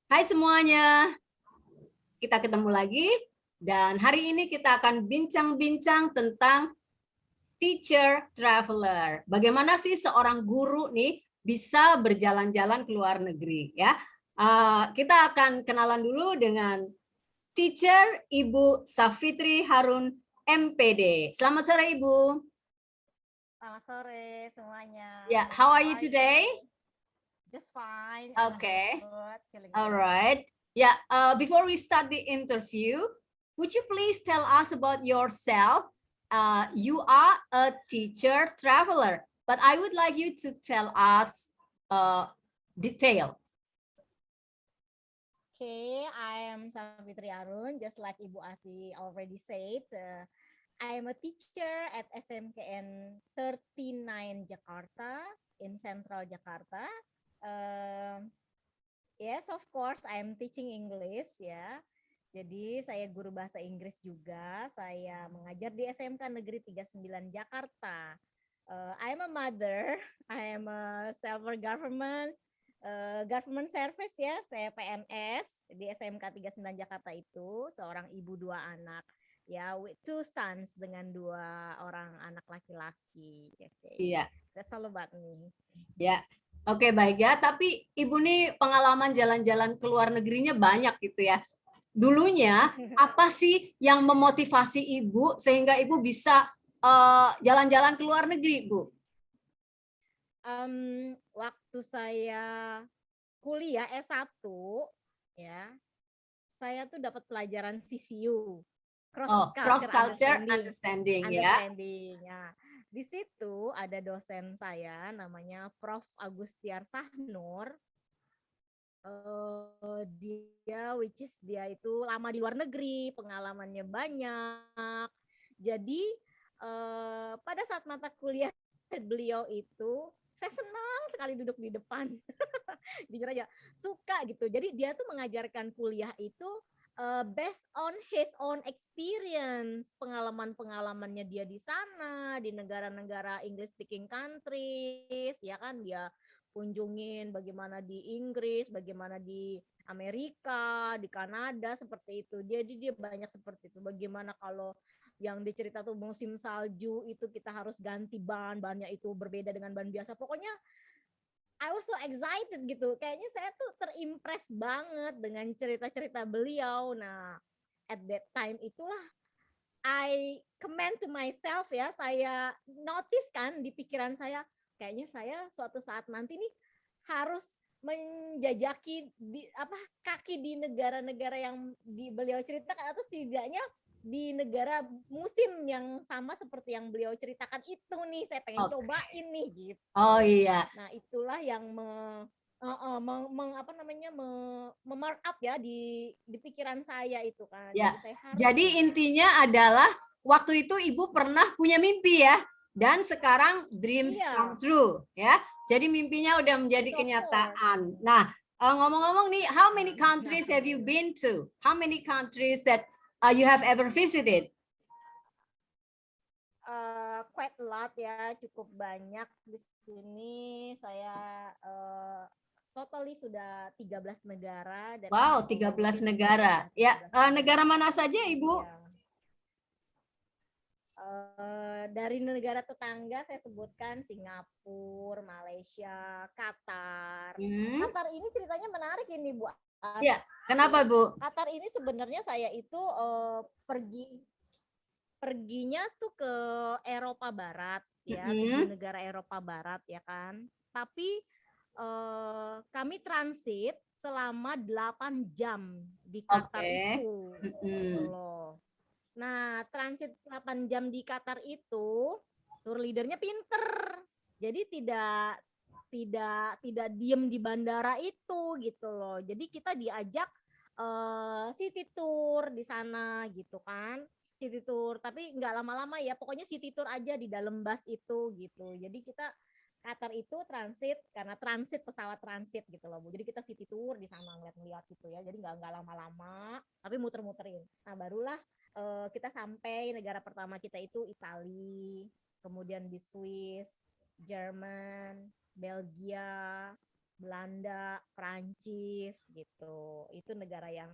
Hai semuanya, kita ketemu lagi dan hari ini kita akan bincang-bincang tentang teacher traveler. Bagaimana sih seorang guru nih bisa berjalan-jalan ke luar negeri ya? Kita akan kenalan dulu dengan teacher Ibu Safitri Harun MPD. Selamat sore Ibu. Selamat sore semuanya. Yeah, how are you today? Just fine. Okay. Good. Feeling All good. right. Yeah. Before we start the interview, would you please tell us about yourself? You are a teacher traveler, but I would like you to tell us detail. Okay, I am Savitri Arun. Just like Ibu Asti already said, I am a teacher at SMKN 39 Jakarta in Central Jakarta. Yes, of course, I am teaching English ya. Jadi saya guru bahasa Inggris juga. Saya mengajar di SMK Negeri 39 Jakarta. I am a mother. I am a self-government government service ya. Saya PNS di SMK 39 Jakarta itu. Seorang ibu 2 anak. Ya, with 2 sons dengan 2 orang anak laki-laki. Okay. Iya. That's all about me. Ya. Oke, baik ya. Tapi Ibu nih pengalaman jalan-jalan ke luar negerinya banyak gitu ya. Dulunya apa sih yang memotivasi Ibu sehingga Ibu bisa jalan-jalan ke luar negeri, Bu? Waktu saya kuliah S1 ya, saya tuh dapat pelajaran CCU, Cross culture understanding ya. Ya. Di situ ada dosen saya namanya Prof. Agustiar Sahnur. Dia itu lama di luar negeri, pengalamannya banyak. Jadi pada saat mata kuliah beliau itu saya senang sekali duduk di depan. Jujur aja, suka gitu. Jadi dia tuh mengajarkan kuliah itu based on his own experience, pengalaman-pengalamannya dia di sana, di negara-negara English speaking countries, ya kan, dia kunjungin bagaimana di Inggris, bagaimana di Amerika, di Kanada, seperti itu. Jadi dia banyak seperti itu. Bagaimana kalau yang dicerita tuh musim salju itu kita harus ganti bannya itu berbeda dengan ban biasa. Pokoknya I was so excited gitu. Kayaknya saya tuh terimpress banget dengan cerita-cerita beliau. Nah, at that time itulah I comment to myself ya, saya notice kan di pikiran saya, kayaknya saya suatu saat nanti nih harus menjajaki kaki di negara-negara yang beliau ceritakan, atau setidaknya di negara musim yang sama seperti yang beliau ceritakan itu nih, saya pengen cobain nih gitu. Oh iya. Nah, itulah yang memark up ya di pikiran saya itu kan. Ya. Jadi saya harus. Jadi intinya adalah waktu itu Ibu pernah punya mimpi ya, dan sekarang dreams come true ya. Jadi mimpinya udah menjadi kenyataan. Nah, ngomong-ngomong nih, how many countries have you been to? How many countries that you have ever visited? Quite a lot ya, cukup banyak di sini. Saya totally sudah 13 negara. Dan wow, 13 negara. Ya, negara mana saja Ibu? Ya. Dari negara tetangga saya sebutkan Singapura, Malaysia, Qatar. Qatar ini ceritanya menarik ini Bu. Ya, kenapa Bu? Qatar ini sebenarnya saya itu perginya tuh ke Eropa Barat ya, 7 negara Eropa Barat ya kan. Tapi kami transit selama 8 jam di Qatar itu. Gitu loh. Nah, transit 8 jam di Qatar itu, tour leadernya pinter. Jadi tidak diem di bandara itu gitu loh. Jadi kita diajak city tour di sana gitu kan. City tour, tapi nggak lama-lama ya, pokoknya city tour aja di dalam bus itu gitu. Jadi kita Qatar itu transit, karena transit pesawat transit gitu loh Bu. Jadi kita city tour di sana, ngeliat situ ya. Jadi nggak lama-lama, tapi muter-muterin. Nah barulah kita sampai negara pertama kita itu Italia, kemudian di Swiss, Jerman, Belgia, Belanda, Prancis gitu. Itu negara yang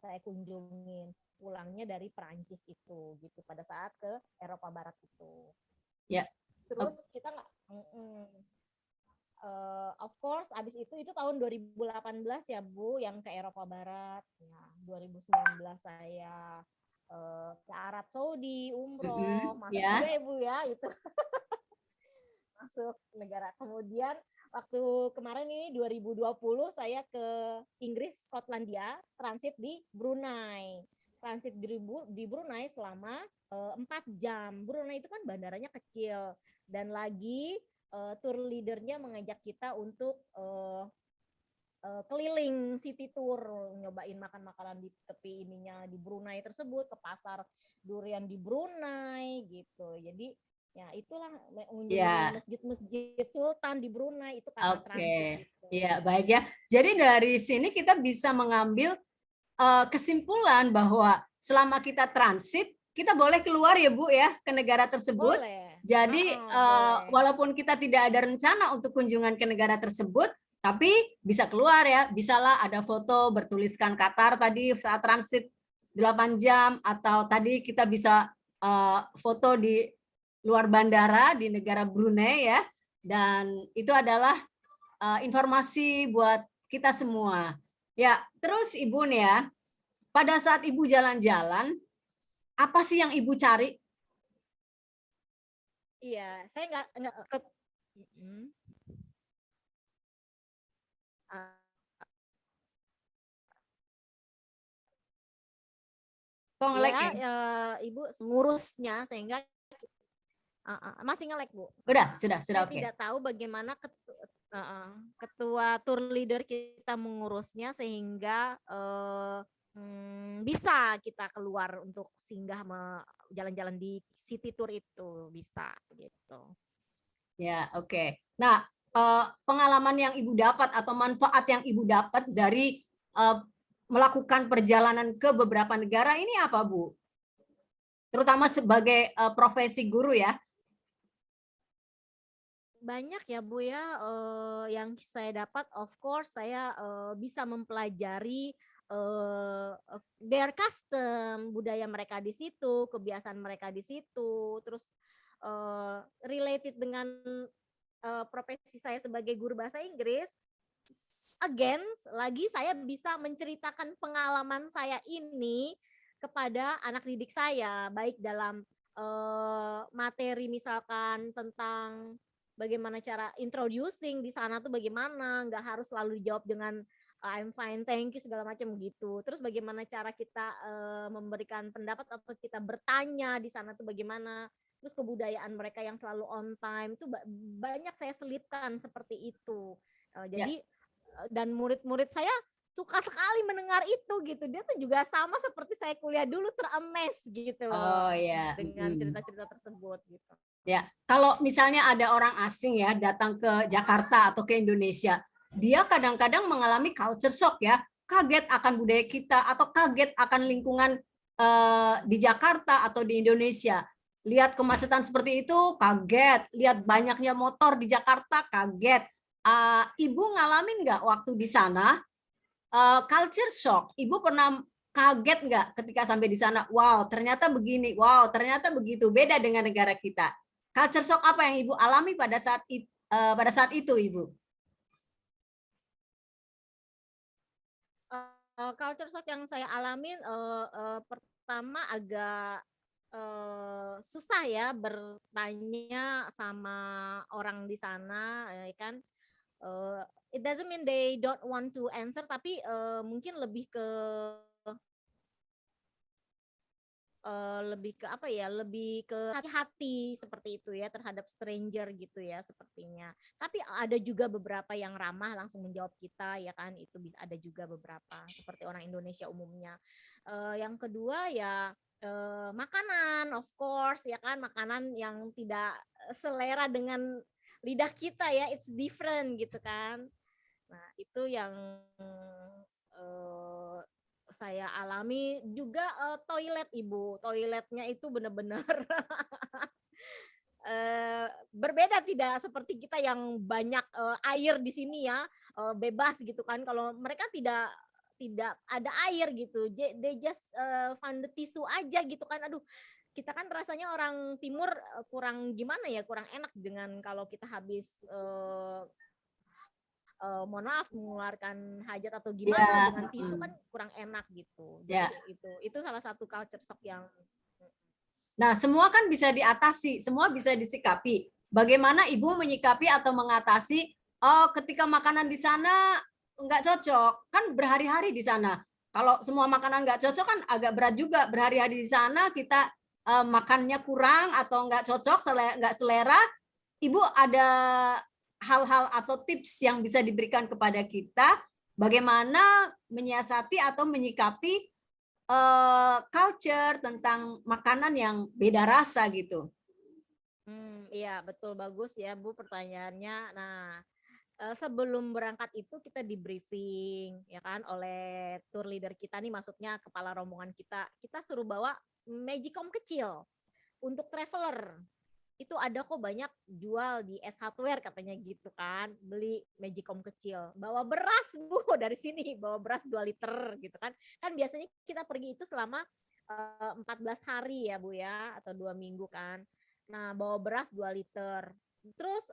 saya kunjungin. Pulangnya dari Prancis itu gitu pada saat ke Eropa Barat itu. Ya. Terus kita nggak, of course, abis itu tahun 2018 ya Bu, yang ke Eropa Barat. Nah, 2019 saya ke Arab Saudi, umroh, masuk Ya. juga ya Bu ya, itu masuk negara. Kemudian waktu kemarin ini 2020 saya ke Inggris, Skotlandia, transit di Brunei. Transit di Brunei selama 4 jam. Brunei itu kan bandaranya kecil dan lagi tour leadernya mengajak kita untuk keliling city tour, nyobain makan makanan di tepi ininya di Brunei tersebut, ke pasar durian di Brunei gitu. Jadi ya itulah mengunjungi masjid-masjid sultan di Brunei itu karena transit itu. Ya, baik ya. Jadi dari sini kita bisa mengambil kesimpulan bahwa selama kita transit, kita boleh keluar ya Bu ya ke negara tersebut. Boleh. Jadi Boleh. walaupun kita tidak ada rencana untuk kunjungan ke negara tersebut, tapi bisa keluar ya. Bisalah ada foto bertuliskan Qatar tadi saat transit 8 jam, atau tadi kita bisa foto di luar bandara di negara Brunei ya. Dan itu adalah informasi buat kita semua. Ya, terus Ibu nih ya, pada saat Ibu jalan-jalan, apa sih yang Ibu cari? Iya, saya nggak ke. Ya, Ibu ngurusnya sehingga masih nge-lag Bu. Sudah. Saya Oke. tidak tahu bagaimana ketua tour leader kita mengurusnya sehingga bisa kita keluar untuk singgah jalan-jalan di city tour itu bisa gitu. Ya, oke. Nah, pengalaman yang Ibu dapat atau manfaat yang Ibu dapat dari melakukan perjalanan ke beberapa negara ini apa, Bu? Terutama sebagai profesi guru ya. Banyak ya Bu ya, yang saya dapat, of course saya bisa mempelajari their custom, budaya mereka di situ, kebiasaan mereka di situ, terus related dengan profesi saya sebagai guru bahasa Inggris. Again, lagi saya bisa menceritakan pengalaman saya ini kepada anak didik saya, baik dalam materi misalkan tentang bagaimana cara introducing di sana tuh bagaimana, nggak harus selalu dijawab dengan I'm fine, thank you segala macam gitu. Terus bagaimana cara kita memberikan pendapat atau kita bertanya di sana tuh bagaimana. Terus kebudayaan mereka yang selalu on time itu banyak saya selipkan seperti itu. Jadi dan murid-murid saya suka sekali mendengar itu gitu. Dia tuh juga sama seperti saya kuliah dulu, ter-amaze gitu loh. Oh ya. Dengan cerita-cerita tersebut gitu. Ya, kalau misalnya ada orang asing ya datang ke Jakarta atau ke Indonesia, dia kadang-kadang mengalami culture shock ya, kaget akan budaya kita atau kaget akan lingkungan di Jakarta atau di Indonesia. Lihat kemacetan seperti itu, kaget. Lihat banyaknya motor di Jakarta, kaget. Ibu ngalamin nggak waktu di sana culture shock? Ibu pernah kaget nggak ketika sampai di sana? Wow, ternyata begini. Wow, ternyata begitu. Beda dengan negara kita. Culture shock apa yang Ibu alami pada saat itu, Ibu? Culture shock yang saya alamin pertama agak susah ya bertanya sama orang di sana, ya kan. It doesn't mean they don't want to answer, tapi mungkin lebih ke apa ya, lebih ke hati-hati seperti itu ya terhadap stranger gitu ya sepertinya. Tapi ada juga beberapa yang ramah langsung menjawab kita ya kan, itu bisa ada juga beberapa seperti orang Indonesia umumnya. Yang kedua ya makanan, of course ya kan, makanan yang tidak selera dengan lidah kita ya, it's different gitu kan. Nah itu yang saya alami juga. Toilet Ibu, toiletnya itu benar-benar berbeda tidak seperti kita yang banyak air di sini ya, bebas gitu kan. Kalau mereka tidak ada air gitu. They just find the tissue aja gitu kan. Aduh, kita kan rasanya orang timur kurang gimana ya, kurang enak dengan kalau kita habis mohon maaf mengeluarkan hajat atau gimana dengan tisu kan kurang enak gitu. Jadi itu salah satu culture shock yang Nah, semua kan bisa diatasi, semua bisa disikapi. Bagaimana Ibu menyikapi atau mengatasi ketika makanan di sana nggak cocok, kan berhari-hari di sana. Kalau semua makanan nggak cocok kan agak berat juga, berhari-hari di sana kita makannya kurang atau nggak cocok, nggak selera. Ibu ada hal-hal atau tips yang bisa diberikan kepada kita bagaimana menyiasati atau menyikapi culture tentang makanan yang beda rasa gitu. Iya betul, bagus ya Bu pertanyaannya. Nah, sebelum berangkat itu kita di briefing ya kan oleh tour leader kita nih, maksudnya kepala rombongan kita. Kita suruh bawa magicom kecil untuk traveler. Itu ada kok banyak jual di S Hardware katanya gitu kan. Beli magicom kecil. Bawa beras Bu dari sini, bawa beras 2 liter gitu kan. Kan biasanya kita pergi itu selama 14 hari ya Bu ya, atau 2 minggu kan. Nah, bawa beras 2 liter. Terus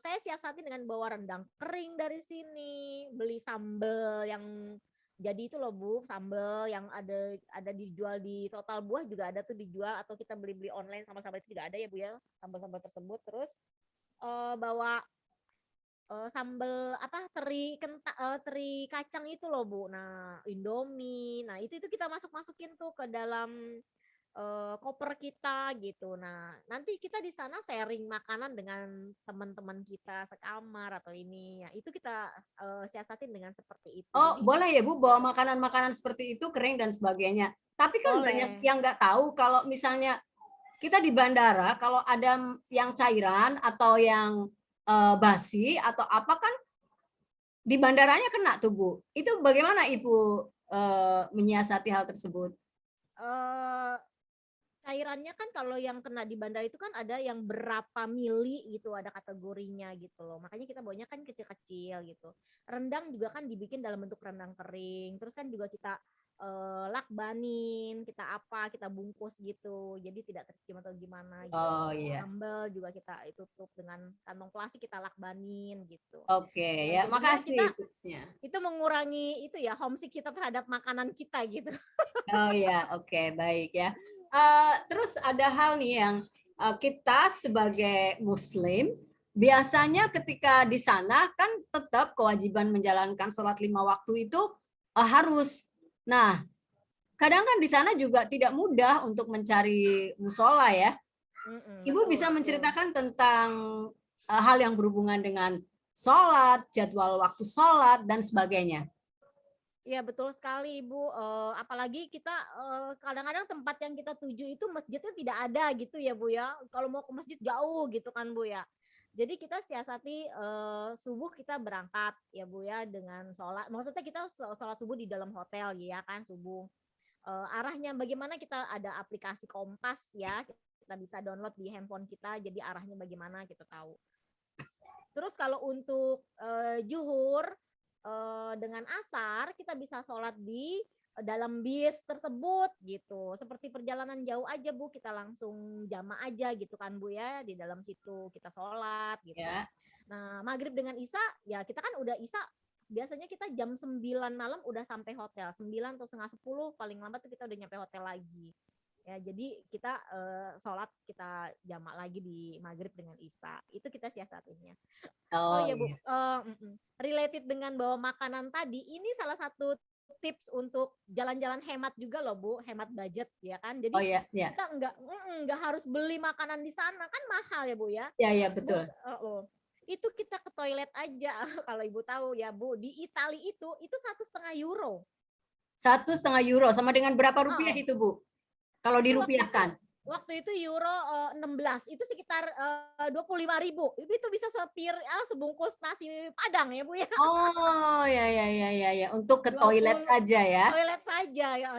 saya siasati dengan bawa rendang kering dari sini, beli sambal yang jadi itu loh Bu, sambal yang ada dijual di Total Buah juga ada tuh dijual, atau kita beli-beli online sama-sama itu juga ada ya Bu ya, sambal-sambal tersebut. Terus bawa sambal apa teri kacang itu loh Bu. Nah, Indomie. Nah, itu kita masuk-masukin tuh ke dalam koper kita gitu. Nah, nanti kita di sana sharing makanan dengan teman-teman kita sekamar atau ini. Ya, itu kita siasatin dengan seperti itu. Oh, Jadi, boleh ya Bu bawa makanan-makanan seperti itu kering dan sebagainya. Tapi kan banyak yang nggak tahu kalau misalnya kita di bandara kalau ada yang cairan atau yang basi atau apa kan di bandaranya kena tuh Bu. Itu bagaimana Ibu menyiasati hal tersebut? Cairannya kan kalau yang kena di bandara itu kan ada yang berapa mili gitu, ada kategorinya gitu loh. Makanya kita bawanya kan kecil-kecil gitu. Rendang juga kan dibikin dalam bentuk rendang kering. Terus kan juga kita lakbanin, kita bungkus gitu. Jadi tidak tercium atau gimana gitu. Oh iya. Sambal juga kita tutup dengan kantong plastik, kita lakbanin gitu. Oke, ya makasih tipsnya. Itu mengurangi itu ya homesick kita terhadap makanan kita gitu. Oh ya, oke, baik ya. Terus ada hal nih yang kita sebagai Muslim biasanya ketika di sana kan tetap kewajiban menjalankan sholat 5 waktu itu harus. Nah, kadang kan di sana juga tidak mudah untuk mencari musola ya. Ibu bisa menceritakan tentang hal yang berhubungan dengan sholat, jadwal waktu sholat dan sebagainya. Iya betul sekali Ibu, apalagi kita kadang-kadang tempat yang kita tuju itu masjidnya tidak ada gitu ya Bu ya, kalau mau ke masjid jauh gitu kan Bu ya. Jadi kita siasati subuh kita berangkat ya Bu ya dengan sholat, maksudnya kita sholat subuh di dalam hotel ya kan subuh. Arahnya bagaimana, kita ada aplikasi Kompas ya, kita bisa download di handphone kita, jadi arahnya bagaimana kita tahu. Terus kalau untuk zuhur dengan asar kita bisa sholat di dalam bis tersebut gitu. Seperti perjalanan jauh aja Bu, kita langsung jamaah aja gitu kan Bu ya, di dalam situ kita sholat gitu. Ya. Nah maghrib dengan isya ya kita kan udah isya, biasanya kita jam 9 malam udah sampai hotel, 9 atau setengah 10 paling lambat tuh kita udah nyampe hotel lagi. Ya, jadi kita sholat, kita jamak lagi di maghrib dengan isya. Itu kita siasatinnya. Oh iya Bu, related dengan bawa makanan tadi, ini salah satu tips untuk jalan-jalan hemat juga loh Bu, hemat budget ya kan. Jadi kita nggak harus beli makanan di sana, kan mahal ya Bu ya. Iya betul. Itu kita ke toilet aja kalau Ibu tahu ya Bu, di Italia itu 1,5 euro. 1,5 euro sama dengan berapa rupiah itu Bu? Kalau dirupiahkan? Waktu itu euro 16 itu sekitar 25.000. Itu bisa sebungkus nasi Padang ya Bu ya. Oh ya, untuk ke toilet 20 saja ya. toilet saja ya.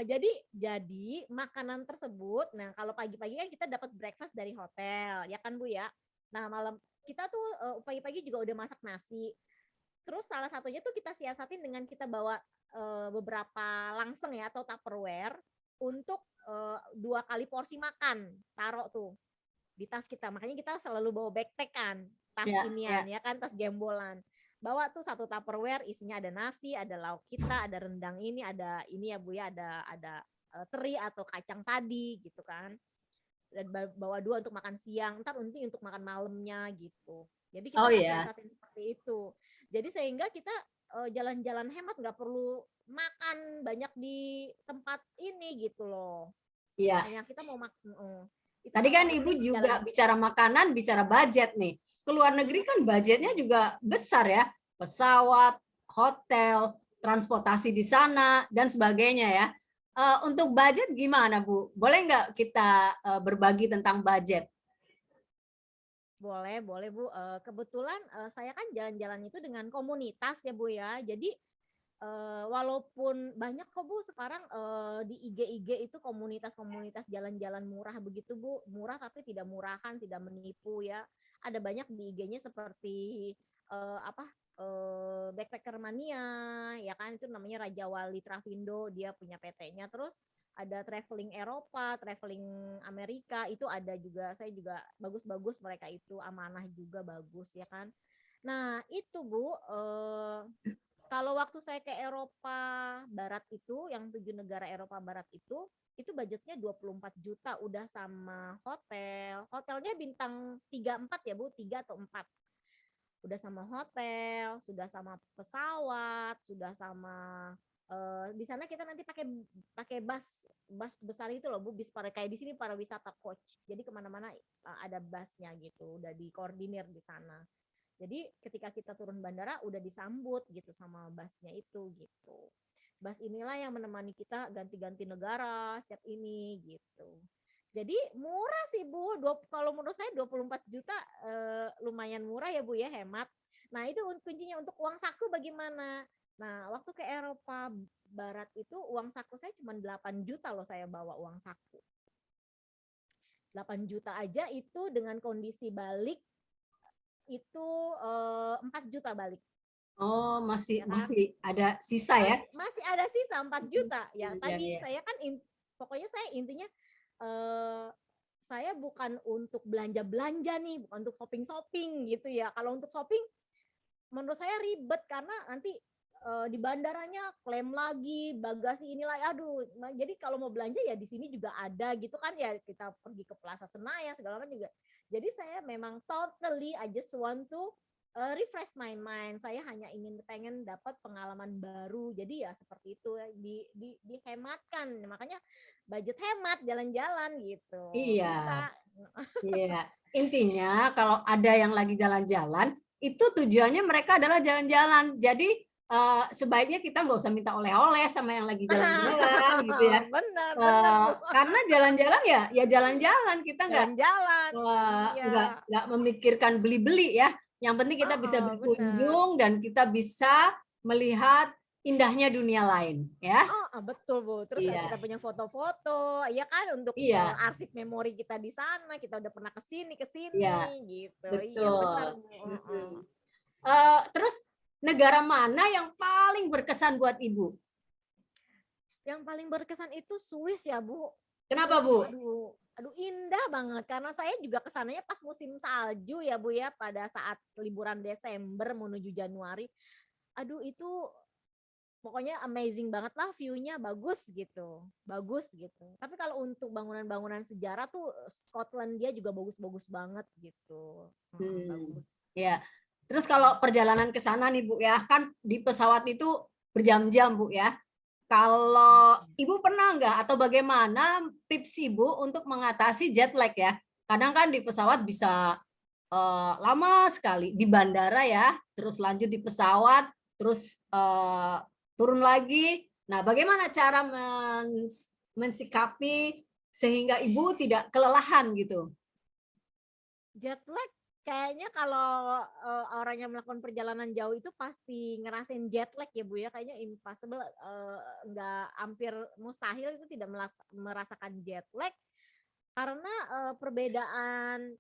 Jadi makanan tersebut, nah kalau pagi-pagi kan kita dapat breakfast dari hotel, ya kan Bu ya. Nah malam kita tuh pagi-pagi juga udah masak nasi. Terus salah satunya tuh kita siasatin dengan kita bawa beberapa langseng ya atau Tupperware untuk 2 kali porsi makan, taruh tuh di tas kita. Makanya kita selalu bawa backpack kan, tas Ya, inian ya. ya kan, tas gembolan. Bawa tuh 1 Tupperware isinya ada nasi, ada lauk kita, ada rendang ada ini ya Bu ya, ada teri atau kacang tadi gitu kan. Dan bawa 2 untuk makan siang, ntar nanti untuk makan malamnya gitu. Jadi kita Oh ya. siasatin seperti itu. Jadi sehingga kita jalan-jalan hemat, nggak perlu makan banyak di tempat ini gitu loh. Iya. Hanya kita mau makan. Itu Tadi kan salah Ibu satunya juga jalan. bicara makanan, bicara budget nih. Ke luar negeri kan budgetnya juga besar ya. Pesawat, hotel, transportasi di sana, dan sebagainya ya. Untuk budget gimana Bu? Boleh nggak kita berbagi tentang budget? Boleh, boleh Bu. Kebetulan saya kan jalan-jalan itu dengan komunitas ya Bu ya. Jadi walaupun banyak kok Bu sekarang di IG-IG itu komunitas-komunitas jalan-jalan murah begitu Bu. Murah tapi tidak murahan, tidak menipu ya. Ada banyak di IG-nya seperti apa Backpacker Mania ya kan, itu namanya Raja Wali Travindo, dia punya PT-nya. Terus ada traveling Eropa, traveling Amerika, itu ada juga. Saya juga bagus-bagus mereka itu, amanah juga bagus ya kan. Nah itu Bu, kalau waktu saya ke Eropa Barat itu, yang 7 negara Eropa Barat itu budgetnya 24 juta udah sama hotel. Hotelnya bintang 3 4 ya Bu, 3 atau 4. Udah sama hotel, sudah sama pesawat, sudah sama di sana kita nanti pakai bus besar itu loh Bu, bis para kayak di sini para wisata coach. Jadi kemana-mana ada busnya gitu, udah dikoordinir di sana. Jadi ketika kita turun bandara udah disambut gitu sama busnya itu gitu. Bus inilah yang menemani kita ganti-ganti negara setiap ini gitu. Jadi murah sih Bu, kalau menurut saya 24 juta lumayan murah ya Bu ya, hemat. Nah itu kuncinya. Untuk uang saku bagaimana? Nah waktu ke Eropa Barat itu uang saku saya cuma 8 juta loh, saya bawa uang saku. 8 juta aja itu dengan kondisi balik itu 4 juta balik. Oh, masih Ya kan? ada sisa ya? Masih ada sisa 4 juta. Ya Ya, tadi ya. saya kan pokoknya saya intinya saya bukan untuk belanja-belanja nih, bukan untuk shopping-shopping gitu ya. Kalau untuk shopping menurut saya ribet karena nanti di bandaranya klaim lagi, bagasi inilah, aduh. Nah, jadi kalau mau belanja ya di sini juga ada gitu kan ya, kita pergi ke Plaza Senayan segala macam juga. Jadi saya memang totally I just want to refresh my mind. Saya hanya pengen dapat pengalaman baru. Jadi ya seperti itu ya, dihematkan. Makanya budget hemat jalan-jalan gitu. Iya. Bisa. Iya. Intinya kalau ada yang lagi jalan-jalan, itu tujuannya mereka adalah jalan-jalan. Jadi sebaiknya kita nggak usah minta oleh-oleh sama yang lagi jalan-jalan gitu ya. Benar, benar Bu. Karena jalan-jalan ya jalan-jalan, kita Jalan-jalan. Iya. nggak memikirkan beli-beli ya. Yang penting kita bisa Benar. berkunjung dan kita bisa melihat indahnya dunia lain ya. Betul Bu. Terus kita Iya, punya foto-foto, ya kan, untuk iya, arsip memori kita di sana. Kita udah pernah ke sini iya, gitu. Iya benar betul. Bu. Mm-mm. Terus negara mana yang paling berkesan buat Ibu? Yang paling berkesan itu Swiss ya Bu. Kenapa Swiss itu Bu? aduh indah banget, karena saya juga kesananya pas musim salju ya Bu ya, pada saat liburan Desember menuju Januari. Aduh itu pokoknya amazing banget lah, view-nya bagus gitu. Bagus gitu. Tapi kalau untuk bangunan-bangunan sejarah tuh Scotland dia juga bagus-bagus banget gitu. Bagus. Ya. Terus kalau perjalanan ke sana nih Bu ya, kan di pesawat itu berjam-jam Bu ya. Kalau Ibu pernah nggak atau bagaimana tips Ibu untuk mengatasi jet lag ya? Kadang kan di pesawat bisa lama sekali di bandara ya, terus lanjut di pesawat, terus turun lagi. Nah, bagaimana cara mensikapi sehingga Ibu tidak kelelahan gitu? Jet lag kayaknya kalau orang yang melakukan perjalanan jauh itu pasti ngerasain jet lag ya Bu ya, kayaknya impossible, nggak, hampir mustahil itu tidak merasakan jet lag karena perbedaan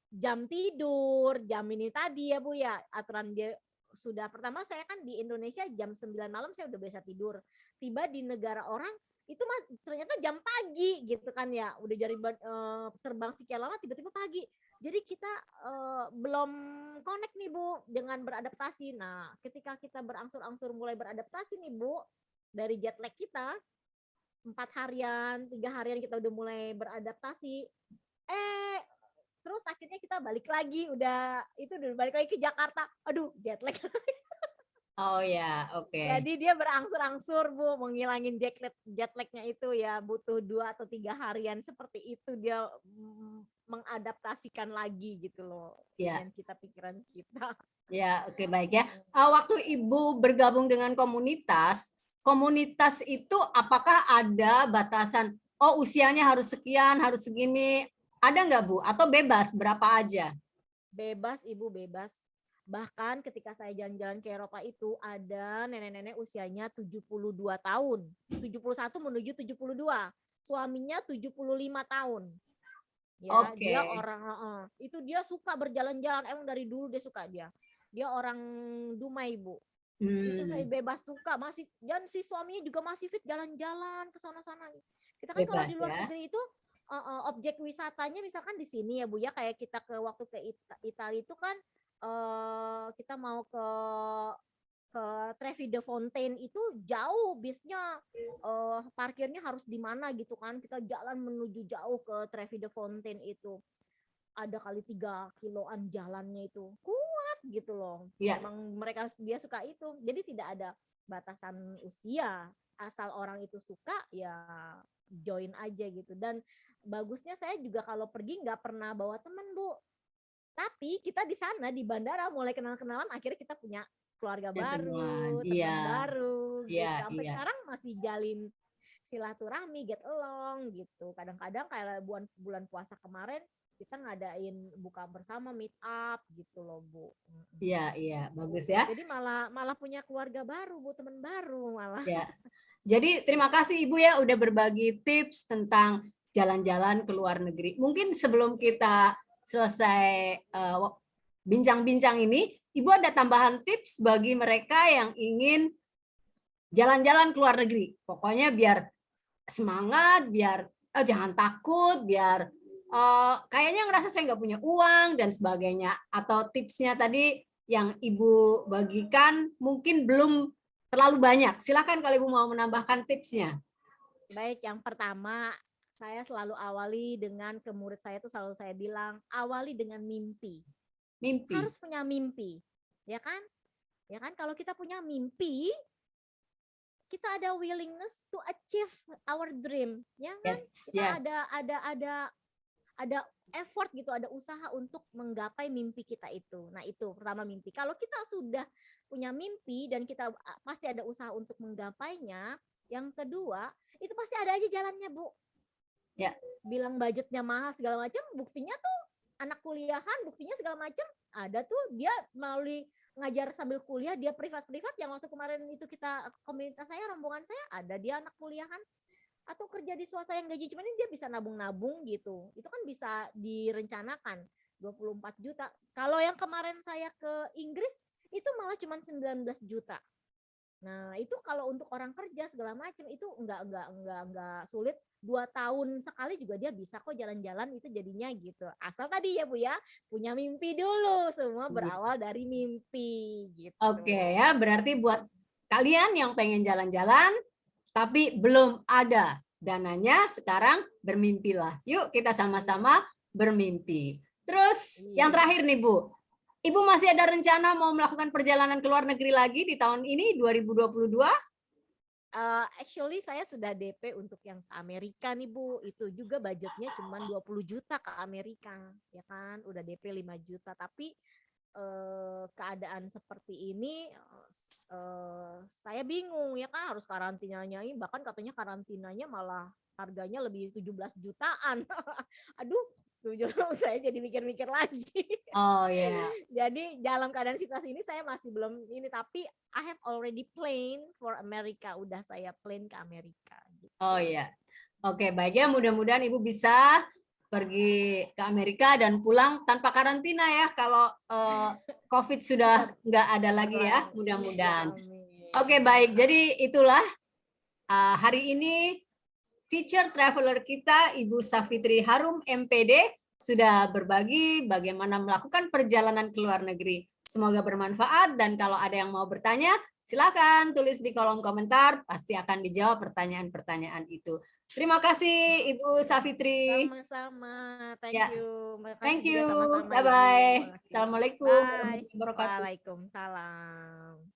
jam tidur, jam ini tadi ya Bu ya, aturan dia sudah, pertama saya kan di Indonesia jam 9 malam saya udah bisa tidur. Tiba di negara orang itu ternyata jam pagi gitu kan ya. Udah dari terbang sekian lama tiba-tiba pagi. Jadi kita belum connect nih Bu dengan beradaptasi. Nah, ketika kita berangsur-angsur mulai beradaptasi nih Bu dari jet lag kita, 4 harian, 3 harian kita udah mulai beradaptasi. Terus akhirnya kita balik lagi, udah balik lagi ke Jakarta. Aduh, jet lag. Oh ya, oke. Jadi dia berangsur-angsur Bu, menghilangin jet lag-nya itu ya butuh 2 atau 3 harian, seperti itu dia mengadaptasikan lagi gitu loh Ya. dengan pikiran kita. Ya, oke, baik ya. Waktu Ibu bergabung dengan komunitas itu apakah ada batasan? Oh, usianya harus sekian, harus segini. Ada nggak Bu? Atau bebas berapa aja? Bebas Ibu, bebas. Bahkan ketika saya jalan-jalan ke Eropa itu ada nenek-nenek usianya 72 tahun. 71 menuju 72. Suaminya 75 tahun. Ya, Oke. dia orang itu dia suka berjalan-jalan, emang dari dulu dia suka dia. Dia orang Dumai, Bu. Itu saya bebas suka, masih, dan si suaminya juga masih fit jalan-jalan ke sana-sana. Kita kan kalau Bebas di luar ya. negeri itu objek wisatanya misalkan di sini ya Bu ya, kayak kita waktu ke Italia itu kan kita mau ke Trevi de Fontaine itu jauh bisnya, parkirnya harus di mana gitu kan, kita jalan menuju jauh ke Trevi de Fontaine itu. Ada kali 3 kiloan jalannya itu, kuat gitu loh. Ya. Memang dia suka itu, jadi tidak ada batasan usia, asal orang itu suka ya join aja gitu. Dan bagusnya saya juga kalau pergi nggak pernah bawa teman Bu, tapi kita di sana di bandara mulai kenal-kenalan, akhirnya kita punya keluarga baru, teman baru gitu. Sampai sekarang masih jalin silaturahmi, get along gitu. Kadang-kadang kayak bulan puasa kemarin kita ngadain buka bersama, meet up gitu loh Bu. Iya, bagus ya. Jadi malah punya keluarga baru Bu, teman baru malah. Ya. Jadi terima kasih Ibu ya udah berbagi tips tentang jalan-jalan ke luar negeri. Mungkin sebelum kita selesai bincang-bincang ini, Ibu ada tambahan tips bagi mereka yang ingin jalan-jalan ke luar negeri. Pokoknya biar semangat, biar jangan takut, biar kayaknya ngerasa saya nggak punya uang dan sebagainya. Atau tipsnya tadi yang Ibu bagikan mungkin belum terlalu banyak. Silakan kalau Ibu mau menambahkan tipsnya. Baik, yang pertama saya selalu awali dengan, ke murid saya itu selalu saya bilang, awali dengan mimpi. Mimpi. Harus punya mimpi, ya kan? Ya kan, kalau kita punya mimpi, kita ada willingness to achieve our dream, ya kan? Kita ada effort gitu, ada usaha untuk menggapai mimpi kita itu. Nah, itu pertama mimpi. Kalau kita sudah punya mimpi dan kita pasti ada usaha untuk menggapainya, yang kedua, itu pasti ada aja jalannya, Bu. Ya. Bilang budgetnya mahal segala macam, buktinya tuh anak kuliahan, buktinya segala macam ada tuh, dia melalui ngajar sambil kuliah, dia privat yang waktu kemarin itu kita komunitas saya, rombongan saya, ada dia anak kuliahan atau kerja di swasta yang gaji cuma ini, dia bisa nabung-nabung gitu. Itu kan bisa direncanakan 24 juta. Kalau yang kemarin saya ke Inggris itu malah cuma 19 juta. Nah, itu kalau untuk orang kerja segala macam itu enggak sulit. 2 tahun sekali juga dia bisa kok jalan-jalan itu jadinya gitu. Asal tadi ya Bu ya, punya mimpi dulu. Semua berawal dari mimpi gitu. Oke ya, berarti buat kalian yang pengen jalan-jalan tapi belum ada dananya, sekarang bermimpilah. Yuk kita sama-sama bermimpi. Terus yang terakhir nih Bu, Ibu masih ada rencana mau melakukan perjalanan ke luar negeri lagi di tahun ini 2022? Actually saya sudah DP untuk yang ke Amerika nih Bu. Itu juga budgetnya cuma 20 juta ke Amerika, ya kan? Udah DP 5 juta, tapi keadaan seperti ini saya bingung ya kan, harus karantinanya, bahkan katanya karantinanya malah harganya lebih 17 jutaan. Aduh, saya jadi mikir-mikir lagi. Oh ya. Jadi dalam keadaan situasi ini saya masih belum ini, tapi I have already planned for America. Udah saya plan ke Amerika. Gitu. Oh ya. Oke, baik ya. Mudah-mudahan Ibu bisa pergi ke Amerika dan pulang tanpa karantina ya. Kalau COVID sudah nggak ada lagi ya, mudah-mudahan. Oke, baik. Jadi itulah hari ini teacher traveler kita, Ibu Safitri Harum, MPD, sudah berbagi bagaimana melakukan perjalanan ke luar negeri. Semoga bermanfaat, dan kalau ada yang mau bertanya, silakan tulis di kolom komentar, pasti akan dijawab pertanyaan-pertanyaan itu. Terima kasih Ibu Safitri. Sama-sama, thank Ya. you. Thank you, Sama-sama, bye-bye. Ibu. Assalamualaikum Bye. warahmatullahi wabarakatuh. Waalaikumsalam.